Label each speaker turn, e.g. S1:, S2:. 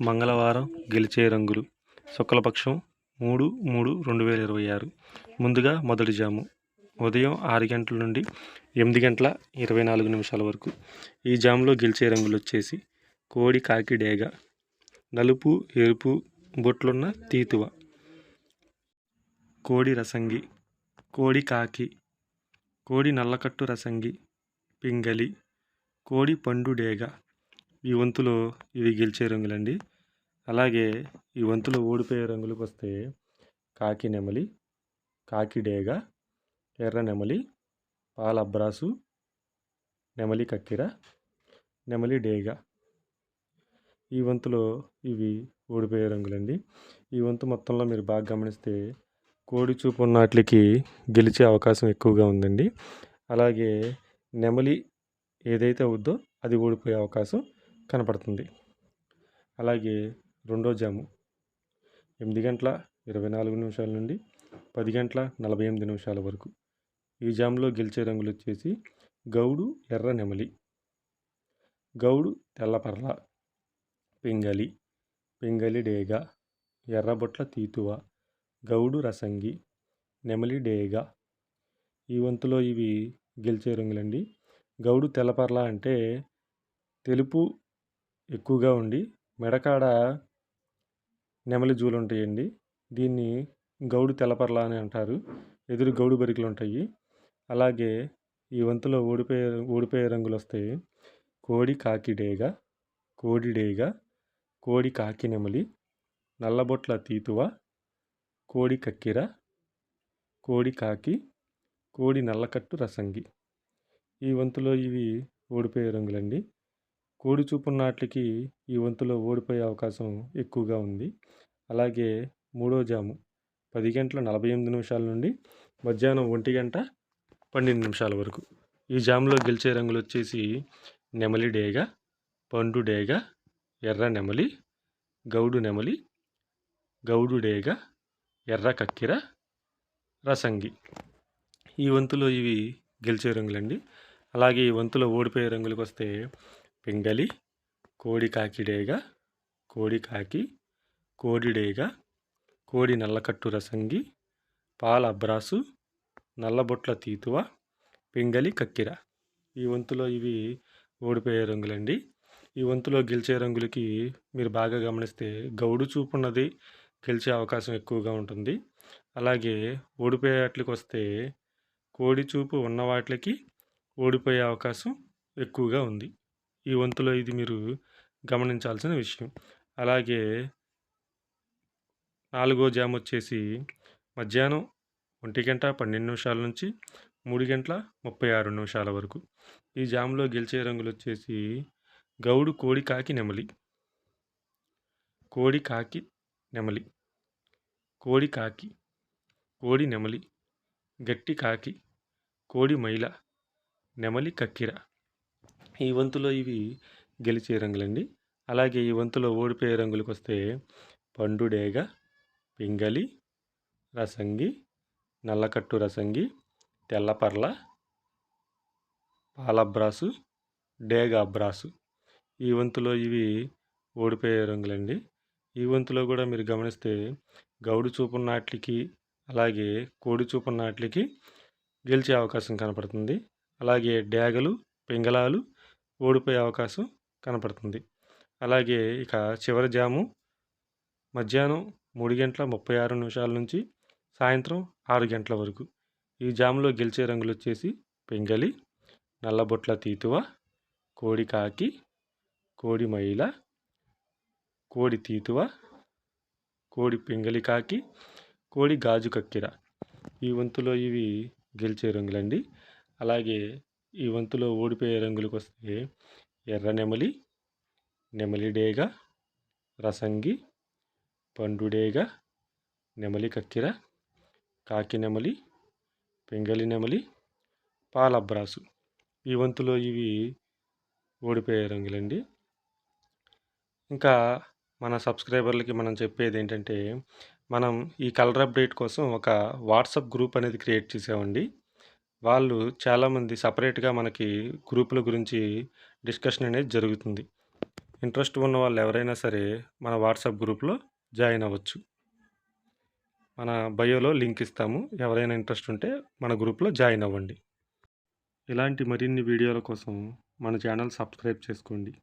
S1: మంగళవారం గెలిచే రంగులు శుక్లపక్షం 3/3/2026 ముందుగా మొదటి జాము ఉదయం 6 గంటల నుండి 8 గంటల 24 నిమిషాల వరకు. ఈ జాములో గెలిచే రంగులు వచ్చేసి కోడి కాకి డేగ, నలుపు ఎరుపు బొట్లున్న తీతువ, కోడి రసంగి, కోడి కాకి, కోడి నల్లకట్టు రసంగి, పింగలి, కోడి పండు డేగ. ఈ వంతులో ఇవి గెలిచే రంగులండి. అలాగే ఈ వంతులో ఓడిపోయే రంగులకు వస్తే కాకి నెమలి, కాకి డేగ, ఎర్ర నెమలి, పాల అబ్రాసు, నెమలి కక్కిర, నెమలి డేగ. ఈ వంతులో ఇవి ఓడిపోయే రంగులండి. ఈ వంతు మొత్తంలో మీరు బాగా గమనిస్తే కోడి చూపు ఉన్న వాటికి గెలిచే అవకాశం ఎక్కువగా ఉందండి. అలాగే నెమలి ఏదైతే అవుద్దో అది ఓడిపోయే అవకాశం కనపడుతుంది. అలాగే రెండో జాము 8 గంటల 24 నిమిషాల నుండి 10 గంటల 48 నిమిషాల వరకు. ఈ జాములో గెలిచే రంగులు వచ్చేసి గౌడు ఎర్ర నెమలి, గౌడు తెల్లపర్ల, పింగలి, పింగలి డేగ, ఎర్రబొట్ల తీతువ, గౌడు రసంగి, నెమలి డేగ. ఈ వంతులో ఇవి గెలిచే రంగులండి. గౌడు తెల్లపర్ల అంటే తెలుపు ఎక్కువగా ఉండి మెడకాడ నెమలి జూలు ఉంటాయండి. దీన్ని గౌడు తెల్లపర్ల అని అంటారు. ఎదురు గౌడు బరికలు ఉంటాయి. అలాగే ఈ వంతులో ఓడిపోయే రంగులు వస్తాయి కోడి కాకి డేగ, కోడి డేగ, కోడి కాకి నెమలి, నల్లబొట్ల తీతువ, కోడి కక్కిర, కోడి కాకి, కోడి నల్లకట్టు రసంగి. ఈ వంతులో ఇవి ఓడిపోయే రంగులండి. కోడి చూపున్న వాటికి ఈ వంతులో ఓడిపోయే అవకాశం ఎక్కువగా ఉంది. అలాగే మూడో జాము 10 గంటల 48 నిమిషాల నుండి మధ్యాహ్నం 1 గంట 12 నిమిషాల వరకు. ఈ జాములో గెలిచే రంగులు వచ్చేసి నెమలి డేగ, పండు డేగ, ఎర్ర నెమలి, గౌడు నెమలి, గౌడు డేగ, ఎర్ర కక్కిర, రసంగి. ఈ వంతులో ఇవి గెలిచే రంగులండి. అలాగే ఈ వంతులో ఓడిపోయే రంగులకు వస్తే పింగలి, కోడి కాకి డేగ, కోడి కాకి, కోడి డేగ, కోడి నల్లకట్టు రసంగి, పాల అబ్రాసు, నల్లబొట్ల తీతువ, పింగలి కక్కిర. ఈ వంతులో ఇవి ఓడిపోయే రంగులండి. ఈ వంతులో గెలిచే రంగులకి మీరు బాగా గమనిస్తే గౌడు చూపు ఉన్నది గెలిచే అవకాశం ఎక్కువగా ఉంటుంది. అలాగే ఓడిపోయే వాటికి వస్తే కోడి చూపు ఉన్న వాటికి ఓడిపోయే అవకాశం ఎక్కువగా ఉంది. ఈ వంతులో ఇది మీరు గమనించాల్సిన విషయం. అలాగే నాలుగో జాము వచ్చేసి మధ్యాహ్నం 1 గంట 12 నిమిషాల నుంచి 3 గంటల 36 నిమిషాల వరకు. ఈ జాములో గెలిచే రంగులు వచ్చేసి గౌడు కోడి కాకి నెమలి, కోడి కాకి నెమలి, కోడి కాకి, కోడి నెమలి, గట్టి కాకి, కోడి మైల, నెమలి కక్కిర. ఈ వంతులో ఇవి గెలిచే రంగులండి. అలాగే ఈ వంతులో ఓడిపోయే రంగులకు వస్తే పండు డేగ, పింగలి, రసంగి, నల్లకట్టు రసంగి, తెల్లపర్ల, పాలబ్రాసు, డేగ అబ్రాసు. ఈ వంతులో ఇవి ఓడిపోయే రంగులండి. ఈ వంతులో కూడా మీరు గమనిస్తే గౌడు చూపున్న వాటికి అలాగే కోడి చూపున్న వాటికి గెలిచే అవకాశం కనపడుతుంది. అలాగే డేగలు పింగళాలు ఓడిపోయే అవకాశం కనపడుతుంది. అలాగే ఇక చివరి జాము మధ్యాహ్నం 3 గంటల 36 నిమిషాల నుంచి సాయంత్రం 6 గంటల వరకు. ఈ జాములో గెలిచే రంగులు వచ్చేసి పింగలి, నల్లబొట్ల తీతువ, కోడి కాకి, కోడి మైల, కోడి తీతువ, కోడి పింగలి కాకి, కోడి గాజు కక్కిర. ఈ వంతులో ఇవి గెలిచే రంగులండి. అలాగే ఈ వంతులో ఓడిపోయే రంగులకు వస్తే ఎర్ర నెమలి, నెమలి డేగ, రసంగి, పండు డేగ, నెమలి కక్కిర, కాకి నెమలి, పింగలి నెమలి, పాలబ్రాసు. ఈ వంతులో ఇవి ఓడిపోయే రంగులండి. ఇంకా మన సబ్స్క్రైబర్లకి మనం చెప్పేది ఏంటంటే మనం ఈ కలర్ అప్డేట్ కోసం ఒక వాట్సాప్ గ్రూప్ అనేది క్రియేట్ చేసామండి. వాళ్ళు చాలామంది సపరేట్గా మనకి గ్రూపుల గురించి డిస్కషన్ అనేది జరుగుతుంది. ఇంట్రెస్ట్ ఉన్న వాళ్ళు ఎవరైనా సరే మన వాట్సాప్ గ్రూప్లో జాయిన్ అవ్వచ్చు. మన బయోలో లింక్ ఇస్తాము. ఎవరైనా ఇంట్రెస్ట్ ఉంటే మన గ్రూప్లో జాయిన్ అవ్వండి. ఇలాంటి మరిన్ని వీడియోల కోసం మన ఛానల్ సబ్స్క్రైబ్ చేసుకోండి.